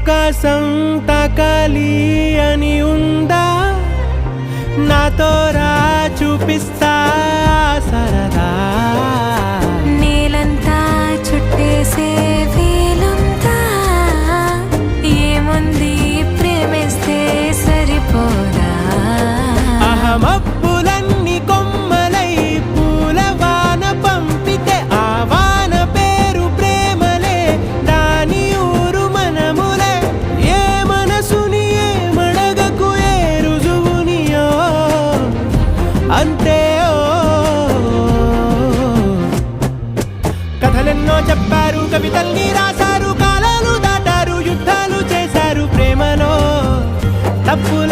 ఆకాశం తాకాలి అని ఉందా, నాతో రా చూపిస్తా సరదా. నేలంతా చుట్టేసే వీలుందా, ఏముంది ప్రేమిస్తే సరిపోదా. అహమప్పులన్నీ కొమ్మలై పూలవాన పంపితే ఆ వాన పేరు ప్రేమలే, దాని ఊరు మనములే. ఏ మనసుని ఏమడగకు, ఏ రుజువునియో అంతే. కథలెన్నో చెప్పారు, కవితల్ని రాశారు, కాలాలు దాటారు, యుద్ధాలు చేశారు, ప్రేమలో తప్పుల